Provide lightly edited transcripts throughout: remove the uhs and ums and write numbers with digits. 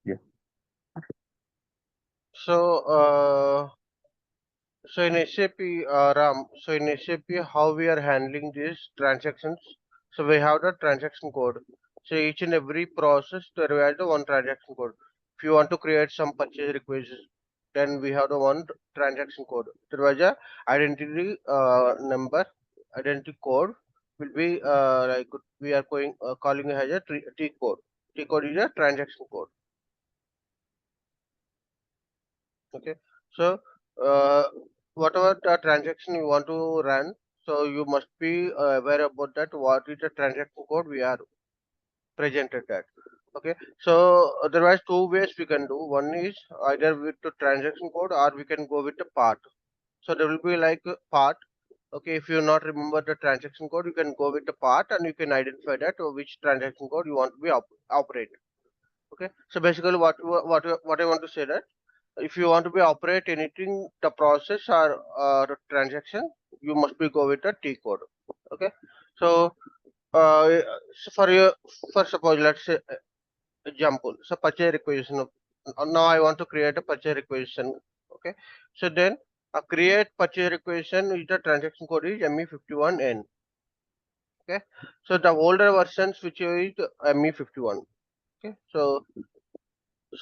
Yeah. So, so in SAP, Ram, so in SAP, how we are handling these transactions? So we have the transaction code. So each and every process there is the one transaction code. If you want to create some purchase requests, then we have the one transaction code. There was a identity number, identity code will be like we are calling it as a T code. T code is a transaction code. Okay, so uh, whatever the transaction you want to run, so you must be aware about that. What is the transaction code we are presented at? Okay, so otherwise two ways we can do. One is either with the transaction code or we can go with the part. So there will be like a part. Okay, if you not remember the transaction code, you can go with the part and you can identify that which transaction code you want to be operate. Okay, so basically what I want to say that if you want to be operate anything, the process or the transaction, you must be go with the T code. Okay, so so for suppose let's say example, so purchase requisition. Now I want to create a purchase requisition. Okay, so then a create purchase requisition with the transaction code is ME51N. Okay, so the older versions which is ME51. Okay, so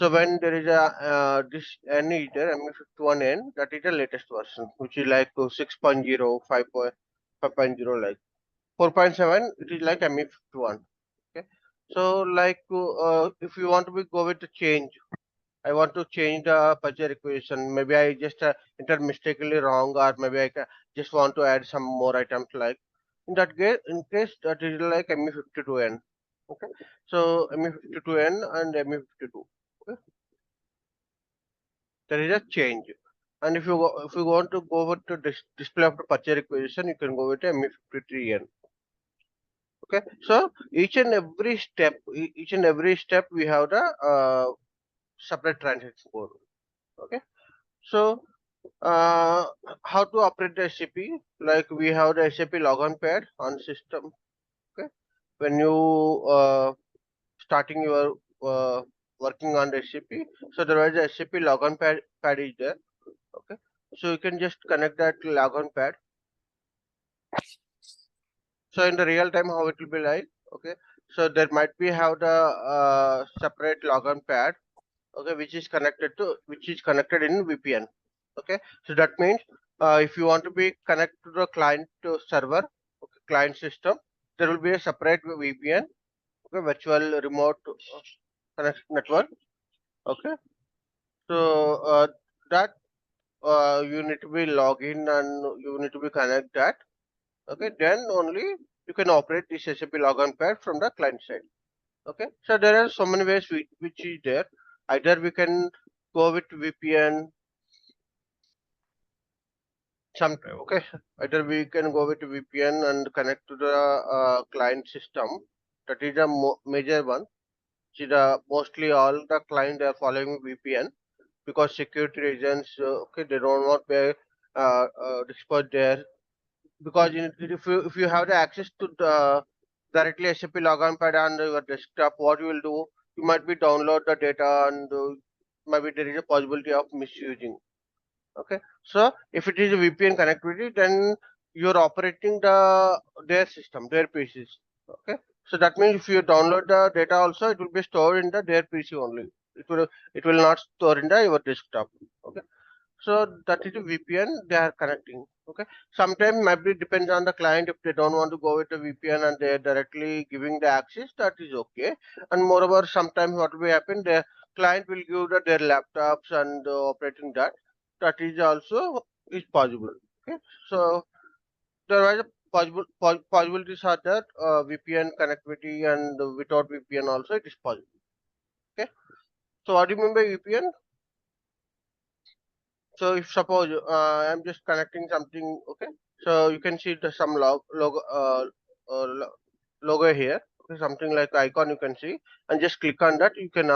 when there is a this N is there, ME51N, that is the latest version, which is like 6.0, 5.0, like 4.7, it is like ME51. Okay, so like if you want to be go with the change, I want to change the purchase requisition. Maybe I just enter mistakenly wrong, or maybe just want to add some more items. Like in case that is like ME52N. Okay, so ME52N and ME52. There is a change. And if you want to go with the display of the purchase requisition, you can go with ME53N. Okay, so each and every step we have the separate transaction code. Okay, so uh, how to operate the SAP? Like we have the SAP logon pad on system. Okay, when you starting your working on the SAP, so there was a SAP logon pad is there. Okay, so you can just connect that logon pad. So in the real time, how it will be like? Okay, so there might be have the separate logon pad. Okay, which is connected in VPN. Okay, so that means if you want to be connect to the client server, okay, client system, there will be a separate VPN. Okay, virtual remote connection network. Okay, so that you need to be log in and you need to be connect that. Okay, then only you can operate this SAP logon pad from the client side. Okay, so there are so many ways which is there. Either we can go with VPN sometime. Okay, either we can go with VPN and connect to the client system. That is the major one. See, the mostly all the client are following VPN because security reasons. Okay, they don't want to exploit their because if you have the access to the directly SAP logon pad on your desktop, what you will do, you might be download the data and maybe there is a possibility of misusing. Okay, so if it is a VPN connectivity, then you're operating their system, their PCs. Okay, so that means if you download the data also, it will be stored in their PC only. It will not store in your desktop. Okay, so that is a VPN they are connecting. Okay. Sometimes maybe depends on the client if they don't want to go with a VPN and they are directly giving the access, that is okay. And moreover, sometimes what will happen, the client will give their laptops and operating that. That is also is possible. Okay. So there was a possibilities are that VPN connectivity and without VPN also it is possible. Okay. So what do you mean by VPN? So if suppose I'm just connecting something, okay. So you can see the some logo here, okay, something like icon you can see, and just click on that. You can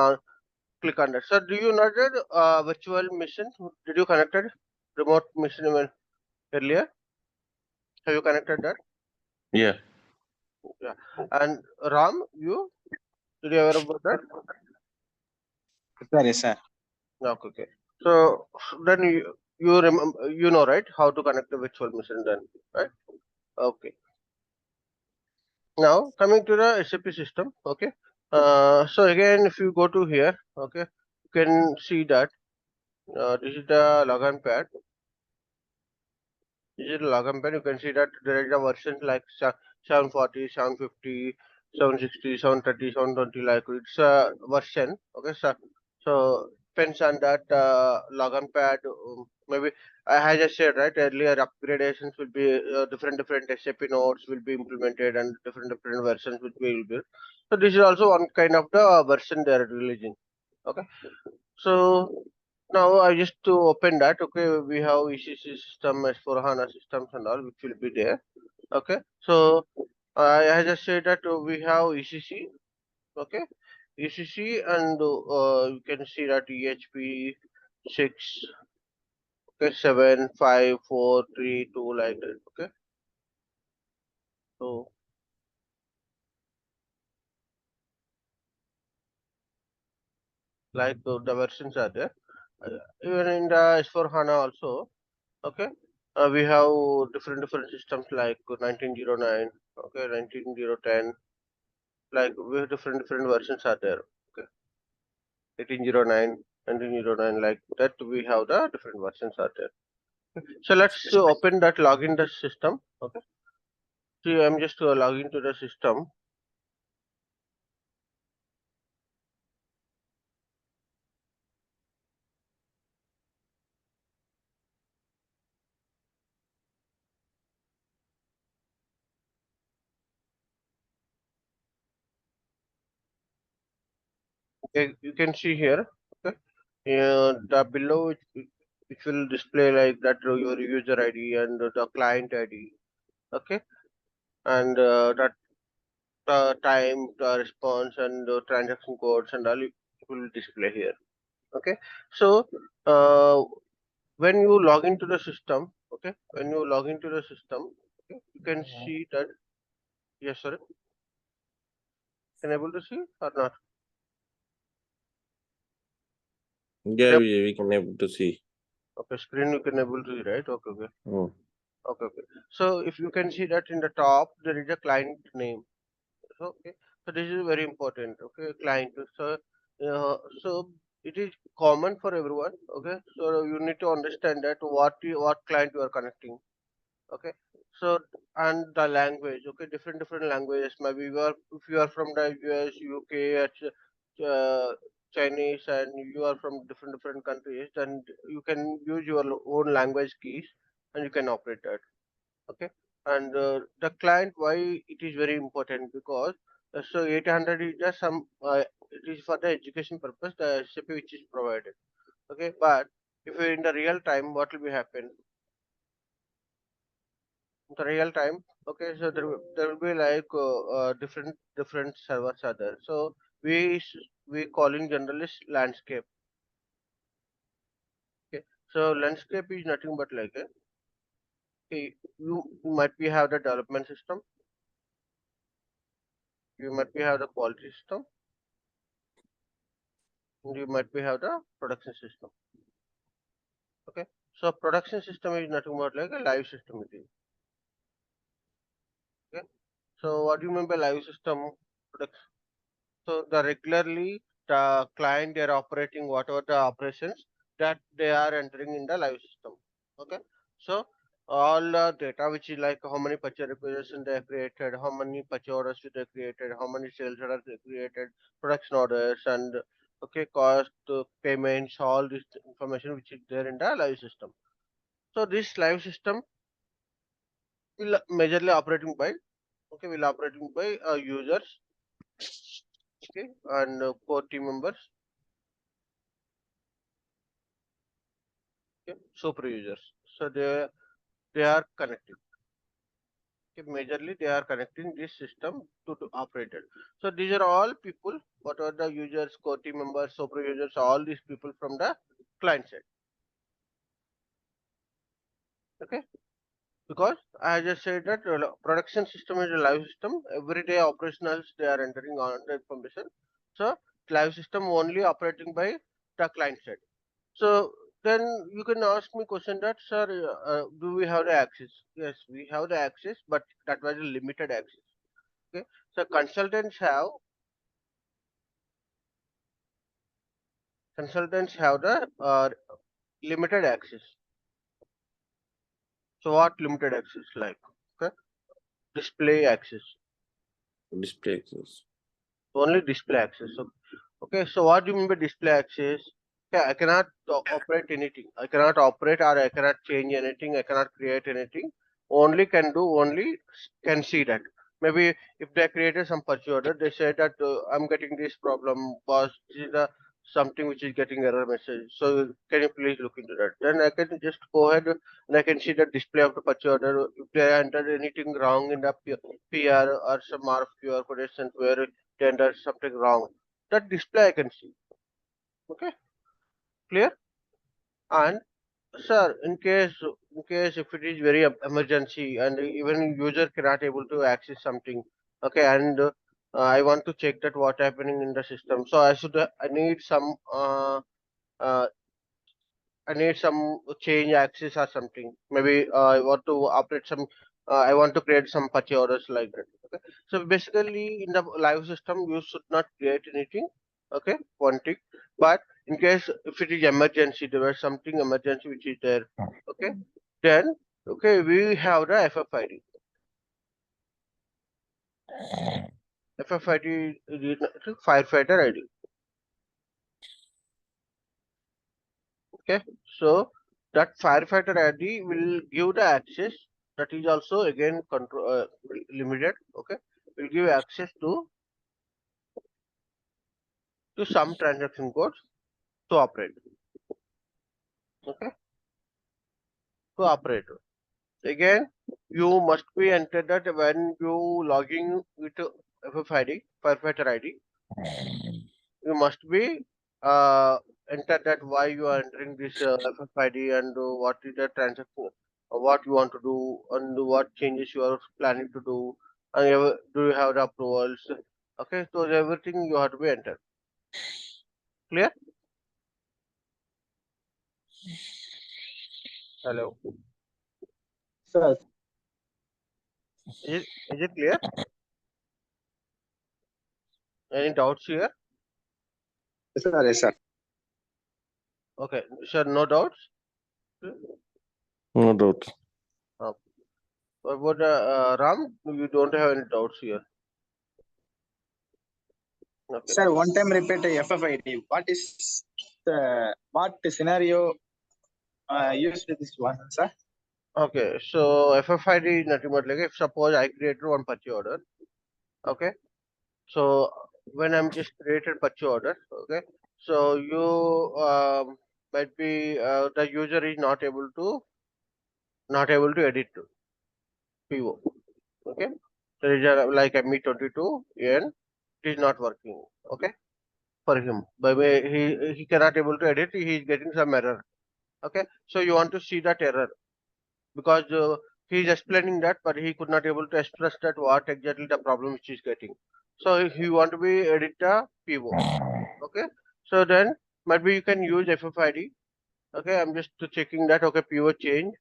click on that. So do you know that virtual machine? Did you connected remote machine even earlier? Have you connected that? Yeah. Yeah. And Ram, you did you aware about that? Sorry, sir. Okay, okay. So then you remember, you know, right, how to connect the virtual machine then, right? Okay. Now coming to the SAP system, okay. So again, if you go to here, okay, you can see that this is the login pad. This is the login pad. You can see that there is a version like 740, 750, 760, 730, 720. Like it's a version. Okay, so depends on that login pad. Maybe I just said right earlier, upgradations will be different SAP nodes will be implemented and different versions will be built. So this is also one kind of the version they are releasing. Okay. So now I just to open that. Okay, we have ECC system, S4 HANA systems and all, which will be there. Okay, so I just said that we have ECC. Okay, ECC and you can see that EHP 6, okay, 7, 5, 4, 3, 2, like that. Okay, so like the versions are there. Even in the S4 HANA also. Okay, we have different systems like 19009, okay, 19010, like we have different versions are there. Okay, 1809, 1909, like that we have the different versions are there. So let's open that login the system. Okay, see, I'm just logging to the system. Okay, you can see here. Okay, the below it will display like that your user ID and the client ID. Okay, and that time, response, and transaction codes and all it will display here. Okay, so uh, when you log into the system, okay, when you log into the system, okay, you can see that. Yes, sir. Can able to see or not? Yeah, we can able to see. Okay, screen you can able to see, right? Okay, okay, Oh. okay. So if you can see that in the top there is a client name. So, okay, so this is very important. Okay, client. So it is common for everyone. Okay, so you need to understand that what client you are connecting. Okay, so and the language. Okay, different languages. Maybe you are if you are from the US, UK, Chinese, and you are from different countries, then you can use your own language keys and you can operate that. Okay, and the client, why it is very important, because so 800 is just some it is for the education purpose, the SAP which is provided. Okay, but if you're in the real time, what will be happen in the real time? Okay, so there will be like different servers are there. So we calling generalist landscape. Okay, so landscape is nothing but like okay, you might be have the development system, you might be have the quality system, you might be have the production system. Okay, so production system is nothing but like a live system it is. Okay, so what do you mean by live system production? So the regularly the client they are operating whatever the operations that they are entering in the live system. Okay, so all the data which is like how many purchase requisitions they have created, how many purchase orders they created, how many sales orders they created, production orders, and okay, cost, payments, all this information which is there in the live system. So this live system will majorly operating by okay will operating by users, okay, and core team members, okay, super users. So they are connected. Okay, majorly they are connecting this system to operate it. So these are all people, what are the users, core team members, super users, all these people from the client side. Okay, because I just said that production system is a live system. Everyday operationals they are entering on the information. So live system only operating by the client side. So then you can ask me question that, sir, do we have the access? Yes, we have the access, but that was a limited access. Okay, so consultants have the limited access. So what limited access like? Okay, display access, Display access. only display access. So, okay, so what do you mean by display access? Okay, I cannot operate anything. I cannot operate or I cannot change anything. I cannot create anything. Only can see that. Maybe if they created some purchase order, they say that I'm getting this problem, boss. This is the something which is getting error message. So can you please look into that? Then I can just go ahead and I can see the display of the purchase order. If they entered anything wrong in the PR or some RFQ or quotation where they entered something wrong, that display I can see. Okay, clear? And sir, in case if it is very emergency and even user cannot able to access something, okay, and I want to check that what happening in the system. So I need some I need some change access or something. Maybe I want to operate some. I want to create some purchase orders like that. Okay. So basically, in the live system, you should not create anything. Okay, one thing. But in case if it is emergency, there was something emergency which is there. Okay, then okay, we have the FFID. FFID is firefighter ID. Okay, so that firefighter ID will give the access. That is also again control limited. Okay, will give access to some transaction codes to operate. Okay, to operate. Again, you must be entered that when you logging with FFID firefighter ID. You must be enter that why you are entering this FFID and what is the transaction, what you want to do, and what changes you are planning to do, and do you have the approvals? Okay, so everything you have to be entered. Clear? Hello. Sir, Is it clear? Any doubts here? yes, sir. Okay, sure, no doubts. No doubt. What about Ram? You don't have any doubts here. Okay. Sir, one time repeat FFID. What scenario used this one, sir? Okay, so FFID is nothing but like if suppose I created one purchase order. Okay, so when I'm just created purchase order, okay, so you might be the user is not able to edit to PO. Okay, there is a like ME22 and it is not working. Okay, for him, by way he cannot able to edit. He is getting some error. Okay, so you want to see that error because he is explaining that, but he could not able to express that what exactly the problem which he is getting. So he want to be edit the PO. Okay, so then maybe you can use FFID. Okay, I'm just checking that. Okay, PO change.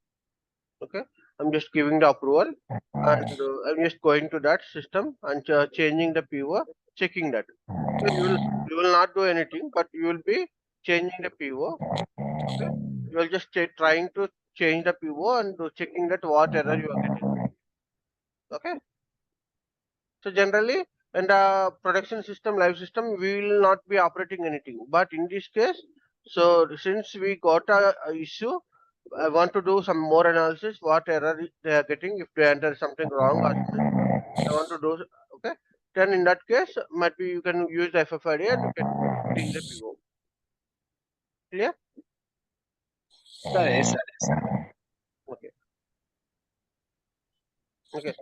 Okay, I'm just giving the approval and I'm just going to that system and changing the PO, checking that. So you will not do anything, but you will be changing the PO. Okay, you are just trying to change the PO and checking that what error you are getting. Okay, so generally in the production system, live system, we will not be operating anything. But in this case, so since we got a issue, I want to do some more analysis. What error they are getting if they enter something wrong or I want to do. Okay, then in that case, might be you can use the FFID and you can change the PO. Clear? Sir, yes, sir. Yes, sir. Okay. Okay.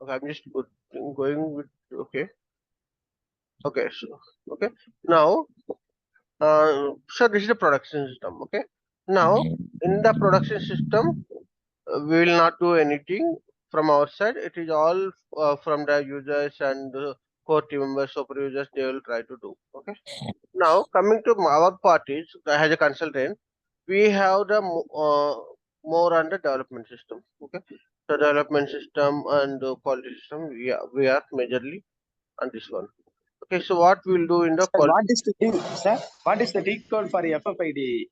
Okay. I'm just going with. Okay. Okay. So okay. Now, so this is the production system. Okay. Now in the production system, we will not do anything. from our side, it is all from the users and core team members, super users, they will try to do. Okay. Now coming to our parties as a consultant, we have the more on the development system. Okay. The development system and quality system, we are majorly on this one. Okay, so what we'll do in the Sir, what is the T, sir? What is the T code for FFID?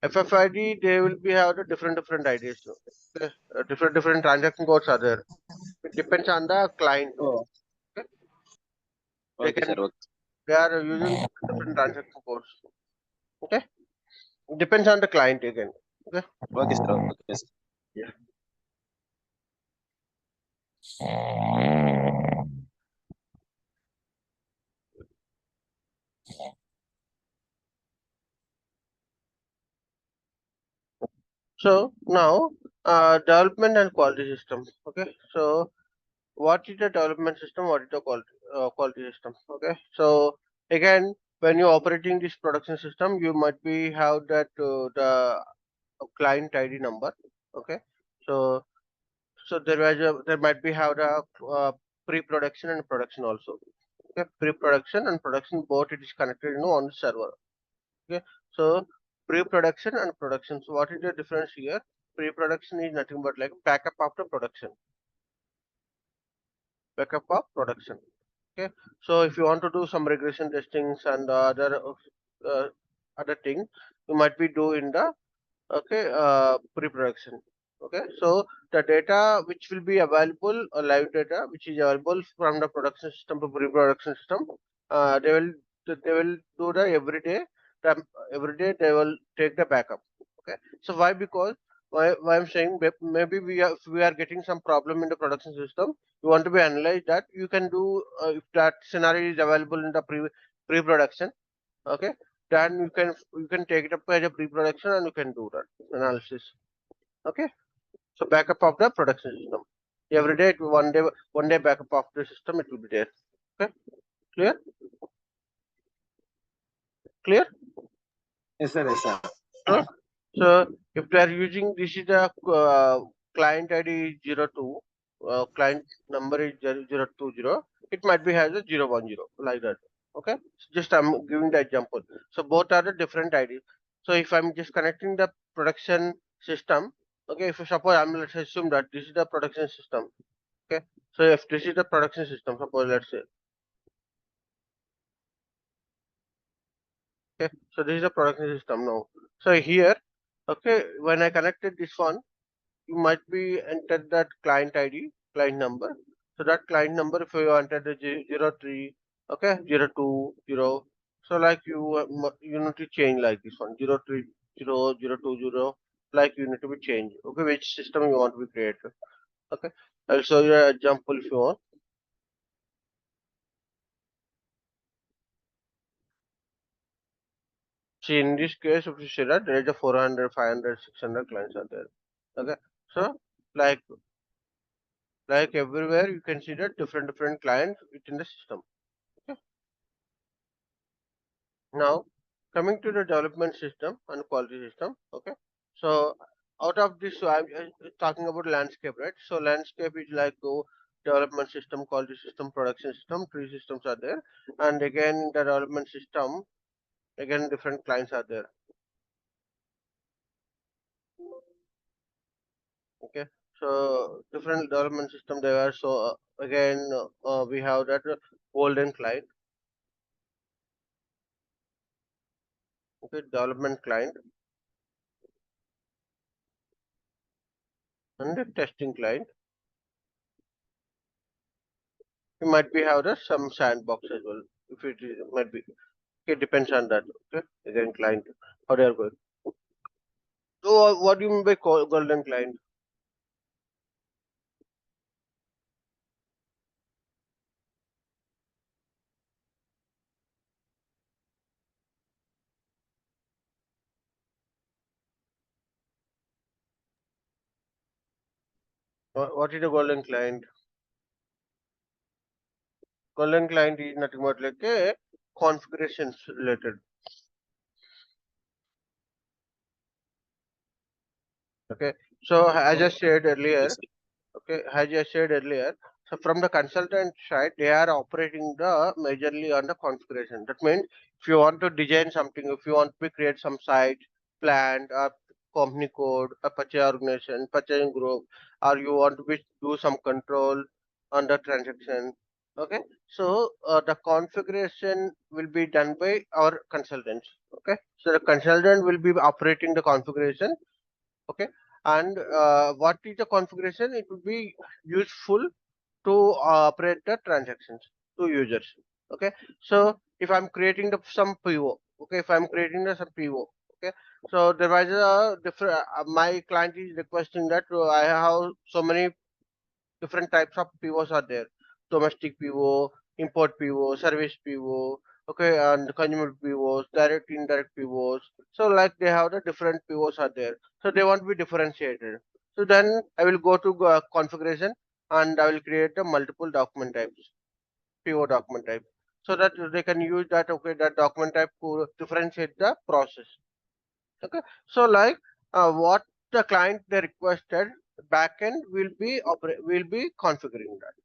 FFID, they will be have the different IDs. Okay? Different transaction codes are there. It depends on the client. Oh, Okay? okay, sir. Okay, They are using different transaction codes. Okay, it depends on the client again. Okay. okay, sir. Okay, sir. Yeah. So now development and quality system. Okay, so what is the development system? What is the quality system? Okay, so again, when you're operating this production system, you might be have that the client ID number. Okay, so there might be have the pre-production and production also. Okay, pre-production and production both it is connected on the server. Okay, so pre-production and production. So what is the difference here? Pre-production is nothing but like backup after production. Backup of production. Okay, so if you want to do some regression testings and other thing, you might be do in the pre-production. Okay, so the data which will be available, live data which is available from the production system to pre-production system, they will do the every day they will take the backup. Okay, so why? Because why I'm saying maybe we are getting some problem in the production system. You want to be analyzed that you can do if that scenario is available in the pre-production. Okay, then you can take it up as a pre-production and you can do that analysis. Okay, so backup of the production system every day, one day backup of the system it will be there. Okay, clear? Yes, sir. Yes, sir. Huh? So if they are using, this is the client ID 02, client number is 020, it might be has a 010 like that. Okay, so just I'm giving the example. So both are the different IDs. So if I'm just connecting the production system, okay, if suppose let's assume that this is the production system. Okay, so if this is the production system, suppose let's say, okay, so this is the production system now. So here, okay, when I connected this one, you might be entered that client ID, client number. So that client number, if you entered the 03, okay, 020, so like you need to change like this one, 030, 020, like you need to be changed. Okay, which system you want to be created. Okay, I'll show you an example if you want. See, in this case, if you see that there is a 400, 500, 600 clients are there. Okay, so like everywhere you can see that different clients within the system. Okay. Now, coming to the development system and quality system, okay. So, out of this, so I'm talking about landscape, right? So, landscape is like development system, quality system, production system, three systems are there, and again the development system, again different clients are there. Okay, so different development system there. So again, we have that golden client, okay, development client, and the testing client. You might be have the some sandbox as well. If it is, might be. It depends on that. Okay, again, client, how they are going. So, what do you mean by golden client? What is a golden client? Golden client is nothing but like a configurations related. Okay, so as I said earlier, Yes, sir. Okay, as I said earlier, so from the consultant side, they are operating the majorly on the configuration. That means if you want to design something, if you want to create some site, plan, or company code, a purchase organization, purchasing group, or you want to do some control on the transaction. Okay, so the configuration will be done by our consultants. Okay, so the consultant will be operating the configuration. Okay, and what is the configuration? It would be useful to operate the transactions to users. Okay, so if I'm creating some PO, okay, if I'm creating some PO, okay, so there was a different my client is requesting that I have so many different types of POs are there: domestic PO, import PO, service PO, okay, and consumer POs, direct, indirect POs. So like they have the different POs are there. So they want to be differentiated. So then I will go to configuration and I will create a multiple document types, PO document type, so that they can use that. Okay, that document type to differentiate the process. Okay, so like what the client they requested, backend will be configuring that.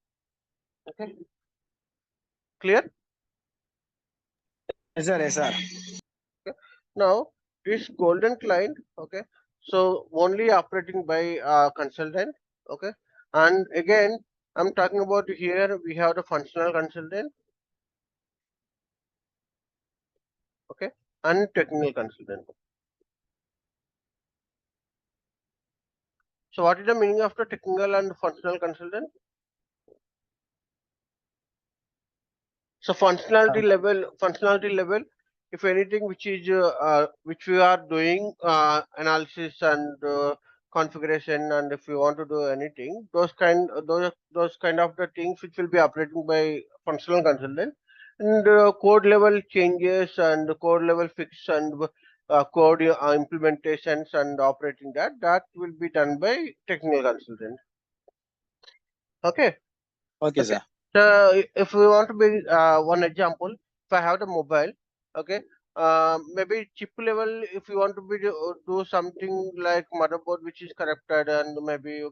Okay, clear? Yes, sir. Yes, sir. Okay. Now this golden client, okay, so only operating by consultant. Okay, and again I'm talking about here we have the functional consultant, okay, and technical consultant. So what is the meaning of the technical and functional consultant? So functionality level, if anything which we are doing analysis and configuration, and if you want to do anything, those kind of the things which will be operating by functional consultant, and code level changes and code level fix and code implementations and operating that will be done by technical consultant. Okay. Okay, Okay. sir. So if we want to be one example, if I have the mobile, okay, maybe chip level, if you want to be do something like motherboard which is corrupted, and maybe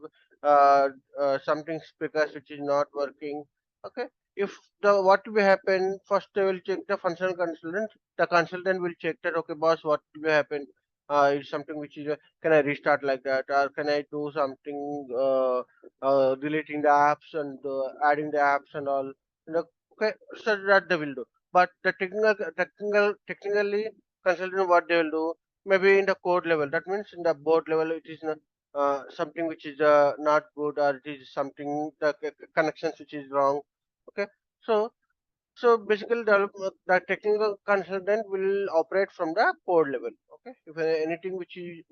something speakers which is not working. Okay, if the what will happen, first they will check the functional consultant. The consultant will check that, okay, boss, what will happen? Is something which is can I restart like that, or can I do something? Deleting the apps and adding the apps and all. Okay, so that they will do. But the technically consultant, what they will do, maybe in the code level. That means in the board level, it is not, something which is not good, or it is something the connections which is wrong. Okay, so basically, the technical consultant will operate from the code level. Okay, if anything which is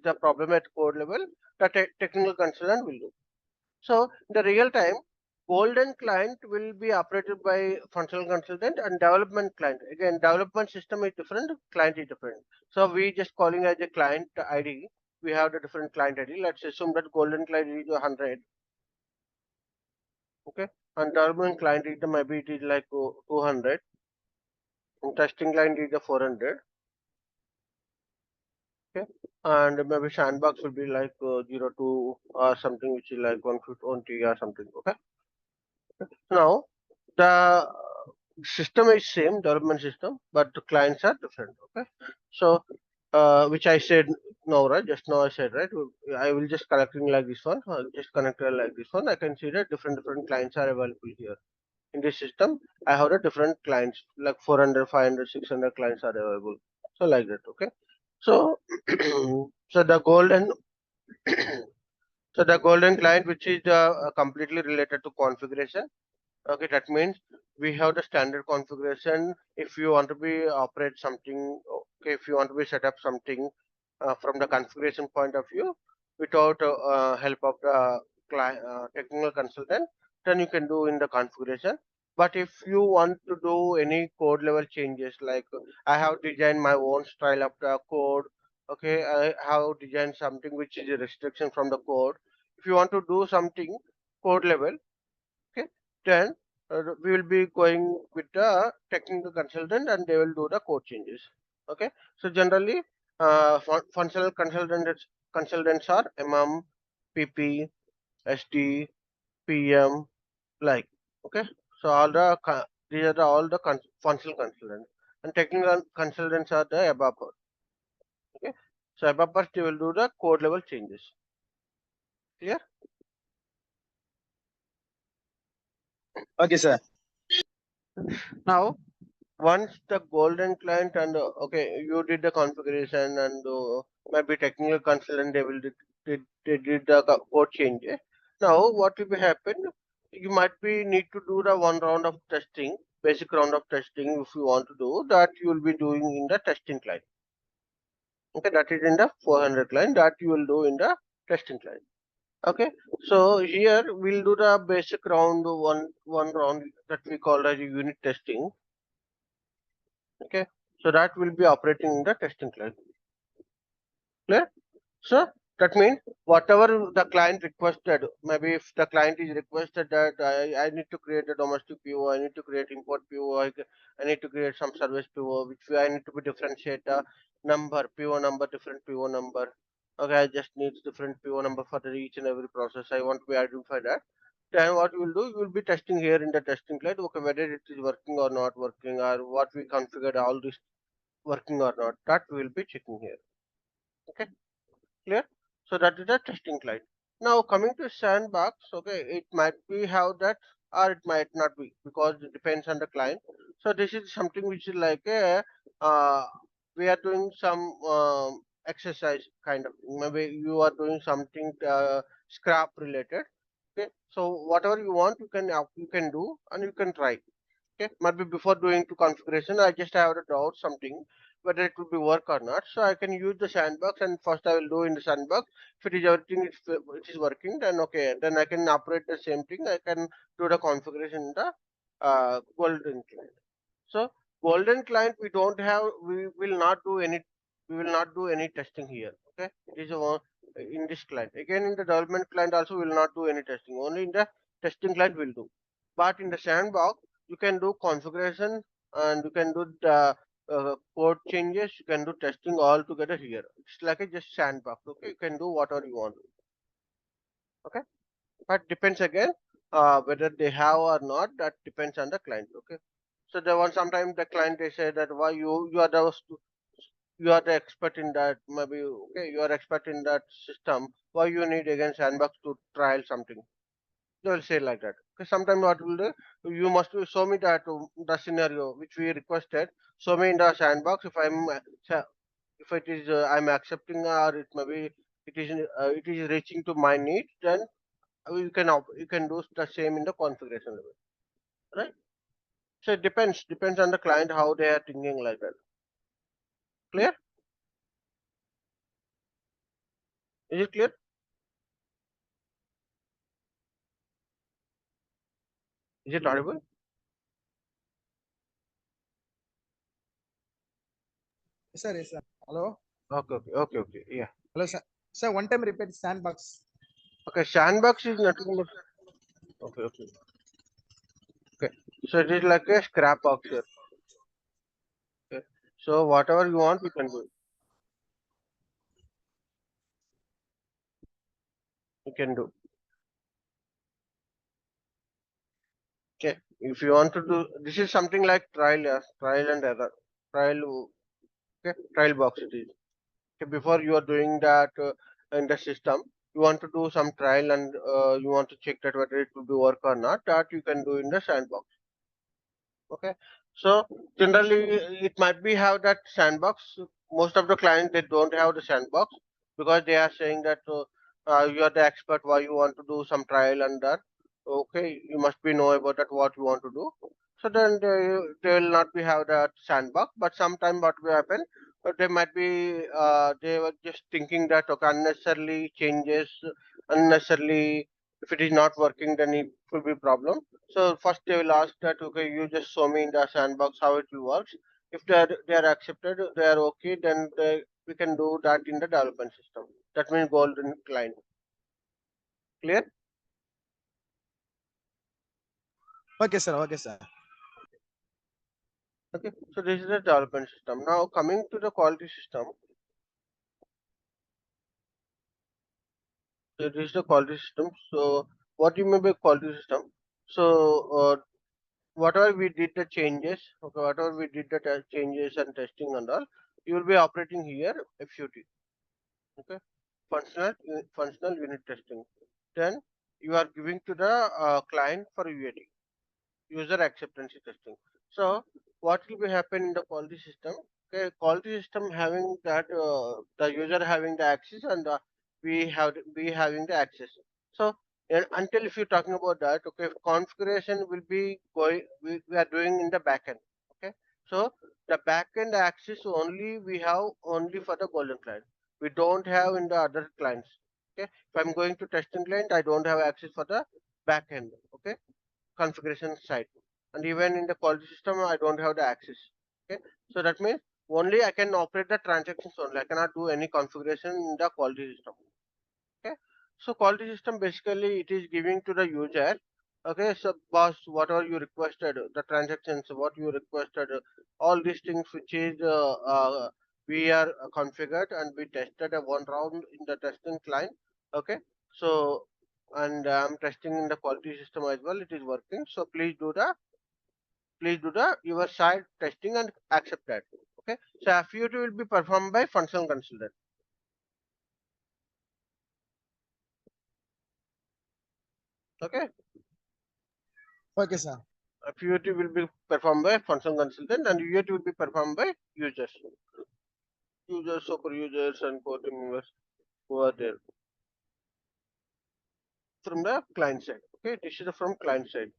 the problem at code level, the technical consultant will do. So the real time golden client will be operated by functional consultant, and development client. Again, development system is different, client is different. So we just calling as a client ID. We have the different client ID. Let's assume that golden client is 100. Okay, and development client is maybe it is like 200. And testing client is the 400. Okay, and maybe sandbox will be like 02 or something which is like 150 or something. Okay. Now, the system is same development system, but the clients are different. Okay, so which I said now, right? Just now I said, right? I will just connecting like this one, just connected like this one. I can see that different clients are available here in this system. I have the different clients like 400, 500, 600 clients are available. So like that. Okay, so so the golden so the golden client, which is completely related to configuration. Okay, that means we have the standard configuration. If you want to be operate something, okay, if you want to be set up something from the configuration point of view without help of the technical consultant, then you can do in the configuration. But if you want to do any code level changes, like I have designed my own style of the code, okay, I have designed something which is a restriction from the code. If you want to do something code level, okay, then we will be going with the technical consultant, and they will do the code changes. Okay, so generally functional consultants are MM, PP, SD, PM, like. Okay, so all the these are all the functional consultants, and technical consultants are the above. Okay, so above first you will do the code level changes. Clear? Okay, sir. Now, once the golden client and okay, you did the configuration and maybe technical consultant they will they did the code change. Now, what will be happen? You might be need to do the one round of testing, basic round of testing if you want to do that. You will be doing in the testing client. Okay, that is in the 400 client that you will do in the testing client. Okay, so here we'll do the basic round one round that we call as unit testing. Okay, so that will be operating in the testing client. Clear? So that means whatever the client requested, maybe if the client is requested that I need to create a domestic PO, I need to create import PO, I need to create some service PO, which I need to be differentiate the number, PO number, different PO number. Okay, I just need different PO number for each and every process. I want to be identify that. Then what you will do, you will be testing here in the testing client, okay, whether it is working or not working, or what we configured all this working or not. That we will be checking here. Okay, clear? So that is the testing client. Now coming to sandbox, okay, it might be how that or it might not be because it depends on the client. So this is something which is like a we are doing some exercise kind of maybe you are doing something scrap related. Okay, so whatever you want you can do and you can try. Okay, maybe before doing to configuration, I just have a doubt something whether it will be work or not. So I can use the sandbox and first I will do in the sandbox. If it is everything it is working, then okay, then I can operate the same thing. I can do the configuration in the golden client. So golden client we don't have. We will not do any. We will not do any testing here. Okay, it is a in this client. Again in the development client also we will not do any testing. Only in the testing client will do. But in the sandbox you can do configuration and you can do the code changes. You can do testing all together here. It's like a just sandbox. Okay, you can do whatever you want. Okay, but depends again whether they have or not. That depends on the client. Okay, so there was sometimes the client they say that why you are the you are the expert in that maybe okay you are expert in that system, why you need again sandbox to trial something. They will say like that. Okay, sometimes what will do, you must show me that the scenario which we requested, show me in the sandbox if I'm if it is I'm accepting or it maybe it is reaching to my need, then you can do the same in the configuration level, right? So it depends on the client how they are thinking like that. Clear? Is it clear? Is it audible? Yes, sir. Yes, sir. Hello. Okay. Yeah. Hello, sir. Sir, one time repeat sandbox. Okay, sandbox is nothing but okay. Okay. So it is like a scrap box here. Okay. So whatever you want, you can do. You can do. Okay. If you want to do, this is something like trial, yes, trial and error. Trial, okay. Trial box it is. Okay. Before you are doing that in the system, you want to do some trial and you want to check that whether it will be work or not. That you can do in the sandbox. Okay, so generally it might be have that sandbox. Most of the clients they don't have the sandbox because they are saying that you are the expert. Why you want to do some trial and that? Okay, you must be know about that what you want to do. So then they will not be have that sandbox. But sometime what will happen? They might be they were just thinking that okay unnecessarily changes unnecessarily if it is not working then it will be problem. So first they will ask that okay, you just show me in the sandbox how it will work. If they are accepted, they are okay, then we can do that in the development system. That means golden client. Clear? Okay, sir. Okay, sir. Okay. So this is the development system. Now coming to the quality system. So it is the quality system. So what you mean by quality system? So whatever we did the changes, okay, whatever we did the changes and testing and all, you will be operating here FUT, okay, functional unit testing. Then you are giving to the client for UAT, user acceptance testing. So what will be happen in the quality system? Okay, quality system having that the user having the access and we having the access. So until if you're talking about that, okay, configuration will be going. We are doing in the backend. Okay, so the backend access only we have only for the golden client. We don't have in the other clients. Okay, if I'm going to testing client, I don't have access for the backend. Okay, configuration side, and even in the quality system I don't have the access. Okay, so that means only I can operate the transactions only, I cannot do any configuration in the quality system. Okay, so quality system basically it is giving to the user, okay, so boss whatever you requested, the transactions what you requested, all these things which is we are configured and we tested a one round in the testing client. Okay, so and I'm testing in the quality system as well, it is working, so please do the your side testing and accept that. Okay, so FUT will be performed by functional consultant. Okay, Okay, sir. FUT will be performed by functional consultant and UAT will be performed by users, super users and core team members who are there from the client side. Okay, this is from client side.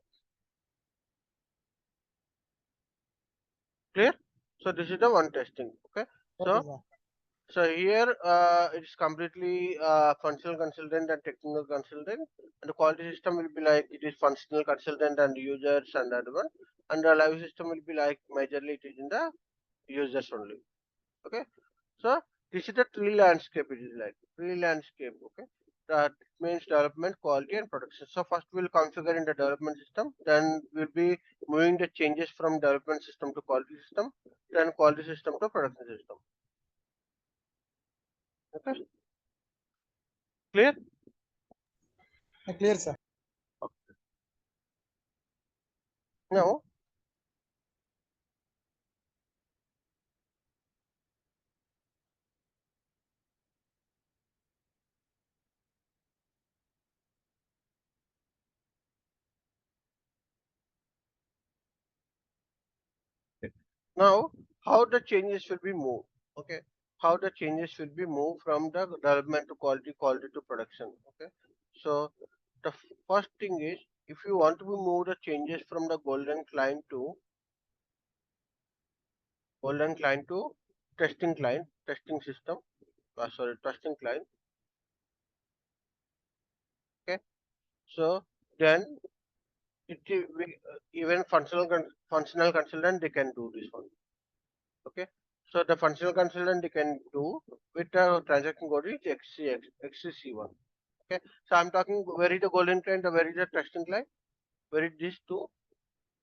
Clear? So this is the one testing. Okay, Okay, so sir. so here it is completely functional consultant and technical consultant, and the quality system will be like it is functional consultant and users and other one, and the live system will be like majorly it is in the users only. Okay, so this is the tree landscape. It is like tree landscape. Okay, that means development, quality, and production. So first we'll configure in the development system. Then we'll be moving the changes from development system to quality system. Then quality system to production system. Okay, clear? Clear, sir. Now Now, how the changes will be moved? Okay, how the changes will be moved from the development to quality, quality to production. Okay, so the first thing is if you want to move the changes from the golden client to testing client, testing system. Sorry, testing client. Okay, so then even functional consultant they can do this one. Okay, so the functional consultant they can do with the transaction code is XCC1. Okay, so I'm talking where is the golden client or where is the testing client? Where is these two?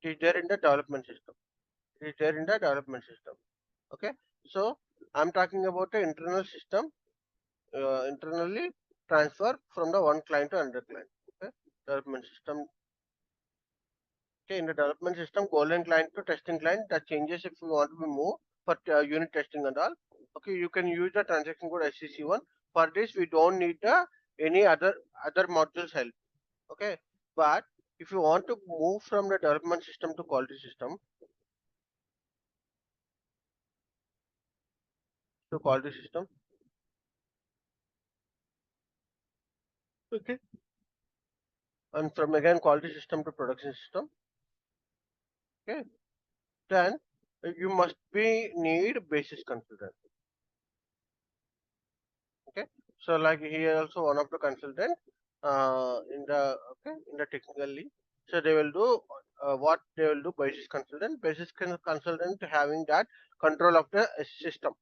It is there in the development system. It is there in the development system. Okay, so I'm talking about the internal system, internally transfer from the one client to another client. Okay, development system. Okay, in the development system, golden client to testing client, the changes if you want to be moved for unit testing and all. Okay, you can use the transaction code SCC1. For this, we don't need any other modules help. Okay, but if you want to move from the development system to quality system okay, and from again quality system to production system, okay, then you must be need basis consultant. Okay, so like here also one of the consultant in the in the technically, so they will do what they will do basis consultant having that control of the system,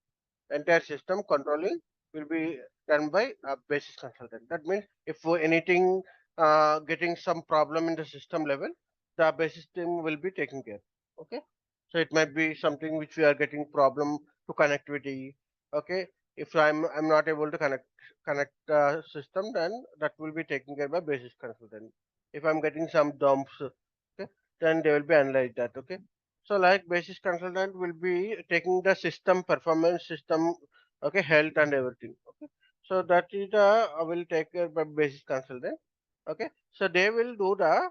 entire system controlling will be done by a basis consultant. That means if anything getting some problem in the system level, the basis team will be taking care. Okay, so it might be something which we are getting problem to connectivity. Okay, If I'm not able to connect the system, then that will be taken care by basis consultant. If I'm getting some dumps, okay, then they will be analyze that. Okay, so like basis consultant will be taking the system performance, system, okay, health and everything. Okay, so that is the will take care by basis consultant. Okay, so they will do the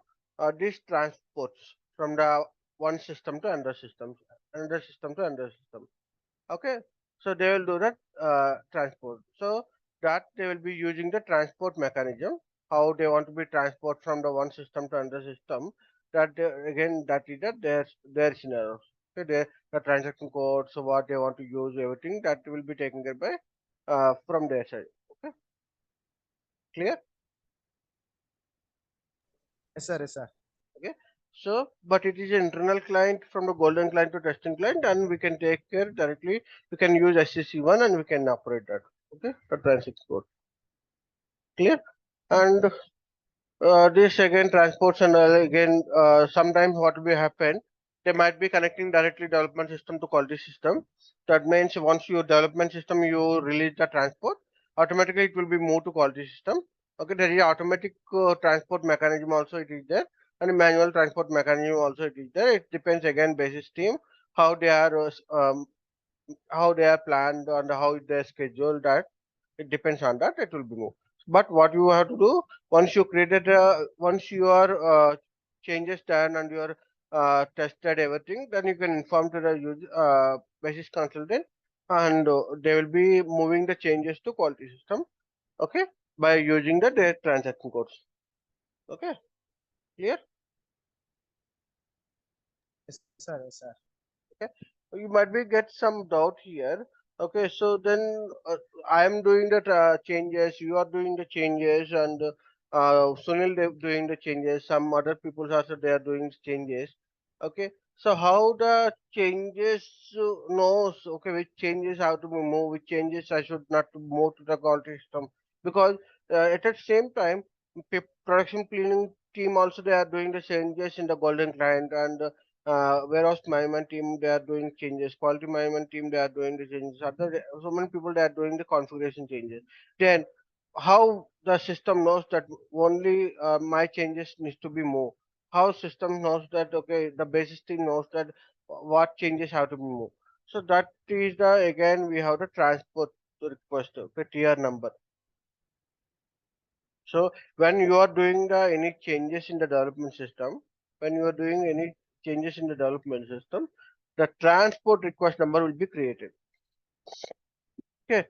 these transports from the one system to another system to another system. Okay, so they will do that transport. So that they will be using the transport mechanism, how they want to be transport from the one system to another system. That again, that is their scenario. Okay, the transaction code, so what they want to use, everything that will be taken care by from their side. Okay, clear? Yes, sir. Yes, sir. Okay, so but it is an internal client from the golden client to testing client, and we can take care directly. We can use SCC1 and we can operate that. Okay, the transaction code. Clear? And this again transports and again sometimes what will happen, they might be connecting directly development system to quality system. That means once your development system you release the transport, automatically it will be moved to quality system. Okay, there is automatic transport mechanism also it is there, and manual transport mechanism also it is there. It depends again basis team how they are how they are planned and how they are scheduled that it depends on that it will be moved. But what you have to do, once you created once your changes done and your tested everything, then you can inform to the user basis consultant, and they will be moving the changes to quality system. Okay, by using the their transaction codes. Okay, clear? Yes, sir. Yes, sir. Okay, you might be get some doubt here. Okay, so then I am doing the changes, you are doing the changes, and Sunil they doing the changes, some other people also they are doing changes. Okay, so how the changes knows, okay, which changes have to be moved, which changes I should not to move to the quality system, because at the same time production cleaning team also they are doing the changes in the golden client, and warehouse management team they are doing changes, quality management team they are doing the changes, other so many people they are doing the configuration changes. Then how the system knows that only my changes needs to be moved, how system knows that okay the basis team knows that what changes have to be moved. So that is the again we have the transport request, okay, tier number. So when you are doing the any changes in the development system, when you are doing any changes in the development system, the transport request number will be created. Okay.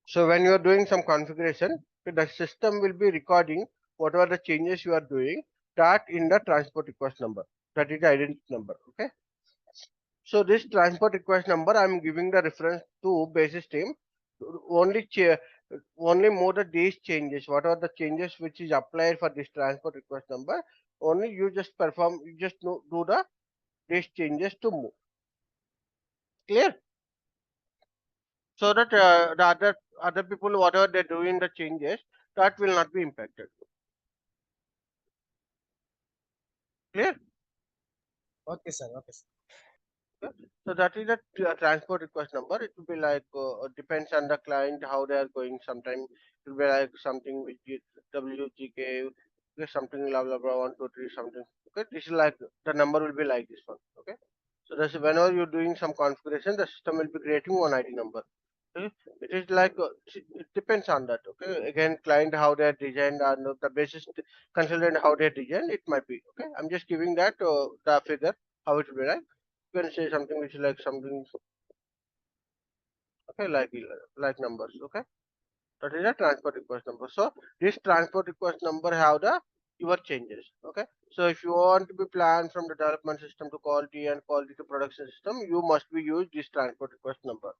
So when you are doing some configuration, the system will be recording whatever the changes you are doing, that in the transport request number. That is the identity number. Okay. So this transport request number, I am giving the reference to basis team. Only only more the these changes, what are the changes which is applied for this transport request number. Only you just perform, you just do the these changes to move. Clear? So that the other people whatever they're doing the changes, that will not be impacted. Clear? Okay, sir. Okay, sir. Okay. So that is the transport request number. It will be like depends on the client how they are going. Sometimes it will be like something which is WGK, okay, something blah blah blah 1 2 3 something. Okay, this is like the number will be like this one. Okay, so that's whenever you're doing some configuration, the system will be creating one ID number. Okay? It is like it depends on that. Okay, again client how they are designed and the basis consultant how they are designed. It might be okay. I'm just giving that the figure how it will be like. You can say something which is like something okay like numbers. Okay, that is a transport request number. So this transport request number have the your changes. Okay, so if you want to be planned from the development system to quality and quality to production system, you must be use this transport request number.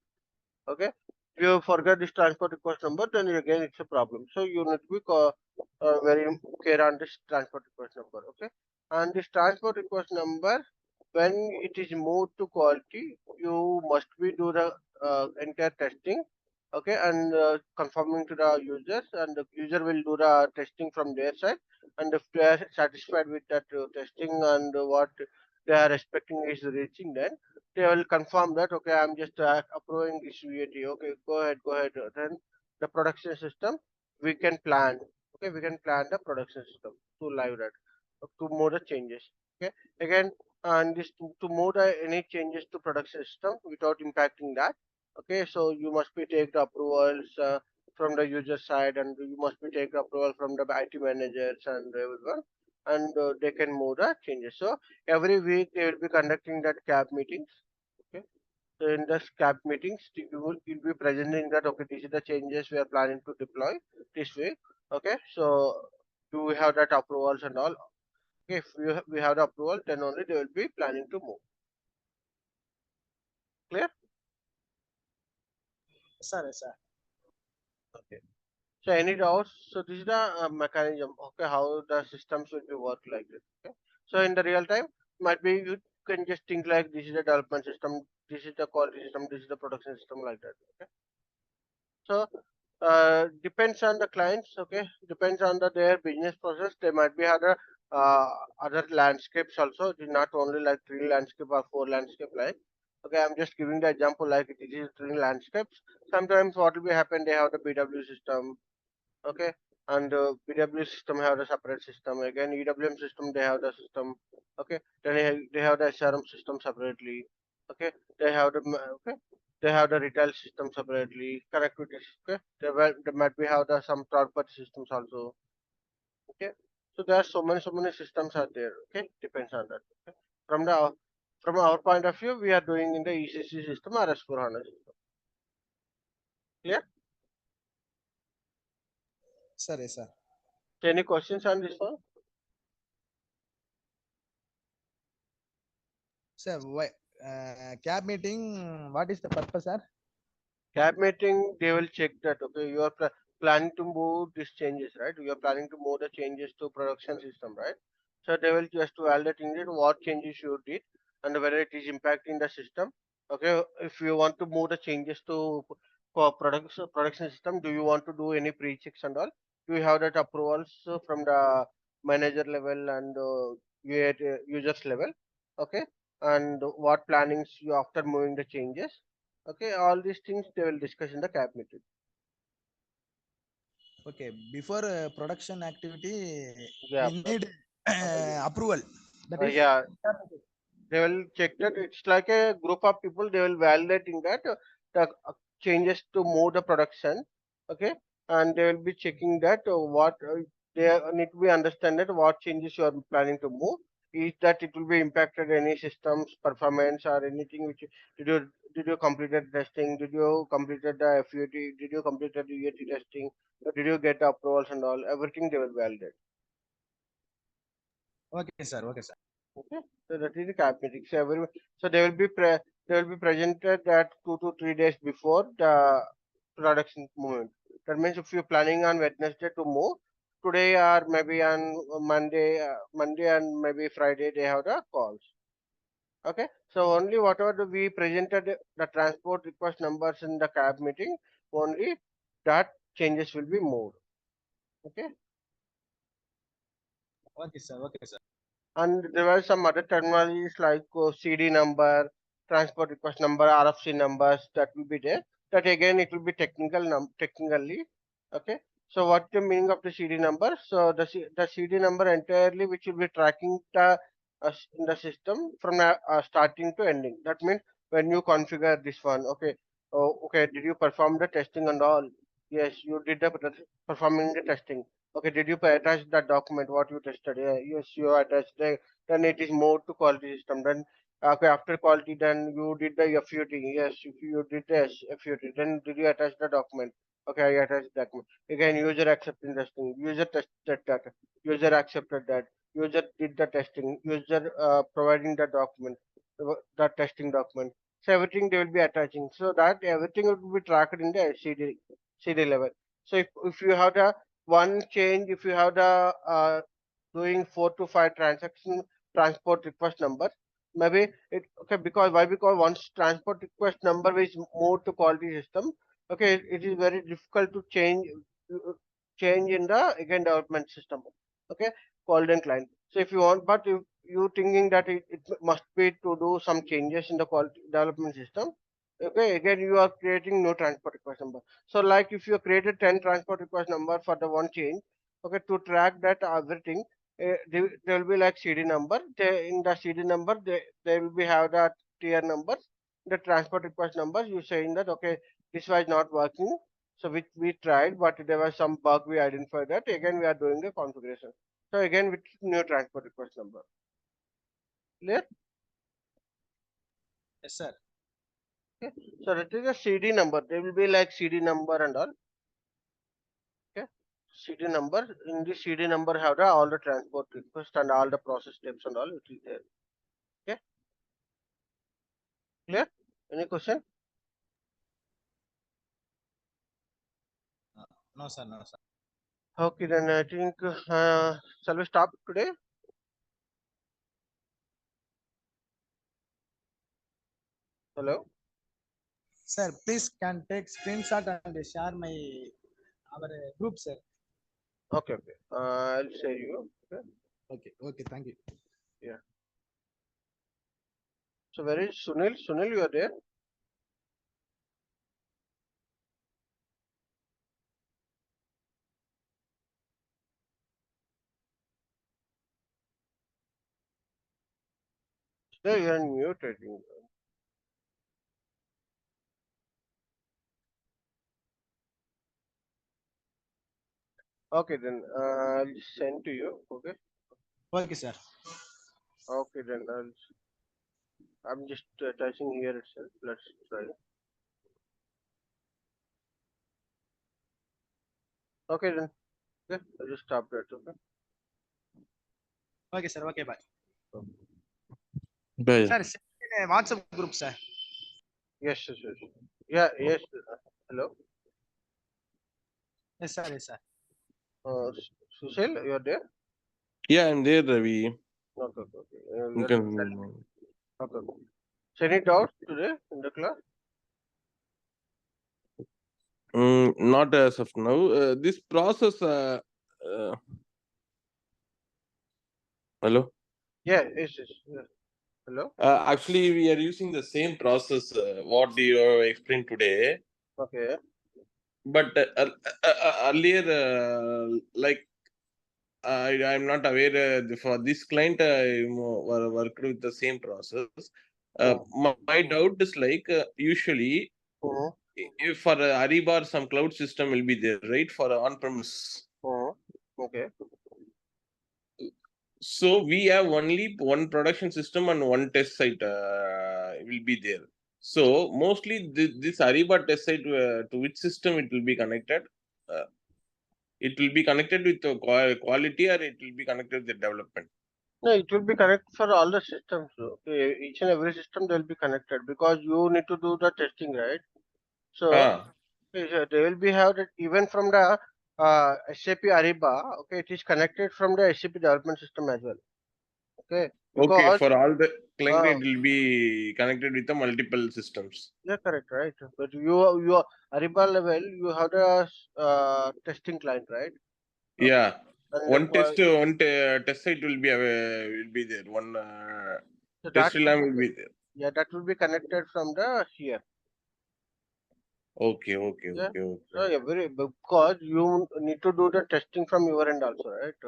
Okay, if you forget this transport request number, then again it's a problem. So you need to be very care on this transport request number. Okay, and this transport request number, when it is moved to quality, you must be do the entire testing. Okay, and confirming to the users, and the user will do the testing from their side, and if they are satisfied with that testing and what they are expecting is reaching, then they will confirm that, okay, I'm just approving this VAT. Okay, go ahead, go ahead. Then the production system, we can plan. Okay, we can plan the production system to live that, to move the changes. Okay, again, and this to move the any changes to production system without impacting that. Okay, so you must be take the approvals from the user side, and you must be take the approval from the IT managers and everyone, and they can move the changes. So every week they will be conducting that CAB meetings. Okay, so in the CAB meetings, you'll be presenting that, okay, these are the changes we are planning to deploy this week. Okay, so do we have that approvals and all? Okay, if we have the approval, then only they will be planning to move. Clear? Sir, sir. Okay. So any doubts? So this is the mechanism. Okay, how the systems will be work like this. Okay. So in the real time, might be you can just think like this is the development system, this is the quality system, this is the production system, like that. Okay. So depends on the clients. Okay, depends on their business process. They might be uh, other landscapes also. It is not only like three landscape or four landscape like. Okay, I'm just giving the example like it is three landscapes. Sometimes what will be happen? They have the BW system. Okay, and BW system have the separate system. Again, EWM system they have the system. Okay, then they have the SRM system separately. Okay, they have the okay, they have the retail system separately. Connectivity. Okay, they might be have the some third party systems also. Okay, so there are so many systems are there. Okay, depends on that. Okay, from our point of view, we are doing in the ECC system or S4HANA system. Clear? Sir, yes, sir. So any questions on this one? Sir, why cab meeting? What is the purpose, sir? CAB meeting, they will check that, okay, you are planning to move these changes, right? You are planning to move the changes to production system, right? So they will just validating it, what changes you did and whether it is impacting the system. Okay, if you want to move the changes to for production system, do you want to do any pre-checks and all? Do you have that approvals from the manager level and users level? Okay, and what plannings you after moving the changes? Okay, all these things they will discuss in the CAB meeting. Okay, before production activity, Yeah, we need approval. That is, yeah, they will check that. It's like a group of people. They will validating that the changes to move the production. Okay, and they will be checking that what they need to be understand that what changes you are planning to move. Is that it will be impacted any systems performance or anything which did you completed testing? Did you completed the FUT? Did you completed the UAT testing? Did you get the approvals and all? Everything they will validate. okay, sir. Okay, sir. Okay, so that is the CAB meeting. So, so they will be they will be presented at 2 to 3 days before the production movement. That means if you're planning on Wednesday to move, today or maybe on Monday and maybe Friday they have the calls. Okay, so only whatever we presented the transport request numbers in the CAB meeting, only that changes will be moved. Okay. Okay, sir. Okay, sir. And there were some other terminologies like CD number, transport request number, RFC numbers that will be there. That again it will be technically. Okay. So what the meaning of the CD number? So the CD number entirely which will be tracking the in the system from starting to ending. That means when you configure this one, okay, oh, okay, did you perform the testing and all? Yes, you did the performing the testing. Okay, did you attach that document what you tested? Yeah, yes, you attached. Then it is moved to quality system. Then okay, after quality, then you did the FUT. Yes, if you did the FUT, then did you attach the document? Okay, I attached the document. Again, user acceptance testing. User tested that. User accepted that. User did the testing. User providing the document, the testing document. So everything they will be attaching. So that everything will be tracked in the CD level. So if you have the one change, if you have the doing 4 to 5 transaction transport request number, maybe it okay, because why? Because once transport request number is moved to quality system, okay, it is very difficult to change in the again development system. Okay, called and client. So if you want, but you thinking that it must be to do some changes in the quality development system. Okay, again you are creating no transport request number. So like if you created 10 transport request number for the one change, okay, to track that everything, there will be like CD number. In the CD number, they will be have that tier numbers, the transport request numbers. You saying that okay, this was not working, so which we tried, but there was some bug we identified that. Again, we are doing the configuration. So again with new transport request number. Clear? Yes, sir. So that is a CD number. There will be like CD number and all. Okay. CD number. In this CD number have the all the transport request and all the process steps and all. It is there. Okay. Clear? Any question? No, sir. No, sir. Okay, then I think shall we stop today? Hello. Sir, please can take screenshot and share my our group, sir. Okay. Okay. I'll share you. Okay. Okay. Okay. Thank you. Yeah. So where is Sunil? Sunil, you are there? There you are on mute. I think. Okay, then I'll send to you. Okay. Okay, sir. Okay, then I'm just touching here itself. Let's try. Okay, then. Okay, I just stop that. Okay. Okay, sir. Okay, bye. Bye. Sir, send in a WhatsApp group, sir. Yes, yes, yes. Yeah, yes. Hello. Yes, sir. Yes, sir. Sushil, you are there? Yeah, I'm there, Ravi. Okay, okay. You Okay. can. Okay. So any doubts today in the class? Not as of now. This process. Hello. Yeah, yes, yes. Yes. Hello. Actually, we are using the same process. What you explained today, Okay. but earlier, like I'm not aware for this client. I worked with the same process. Oh. My doubt is like usually Uh-huh. if for Ariba some cloud system will be there, right? For on-premise. Uh-huh. Okay. So we have only one production system and one test site will be there. So mostly this Ariba test site to which system it will be connected? Uh, it will be connected with the quality or it will be connected with the development. No, it will be connected for all the systems. Okay. Each and every system they will be connected because you need to do the testing, right? So Ah, they will be have that even from the SAP Ariba. Okay, it is connected from the SAP development system as well. Okay, okay. because For all the client, uh, it will be connected with the multiple systems. yeah, correct, right? But you Ariba level, you have the testing client, right? Yeah, And one test site will be there. One so test that will lamp be will be there. yeah, that will be connected from the here. Okay, okay, Yeah. okay, So okay. every because you need to do the testing from your end also, right?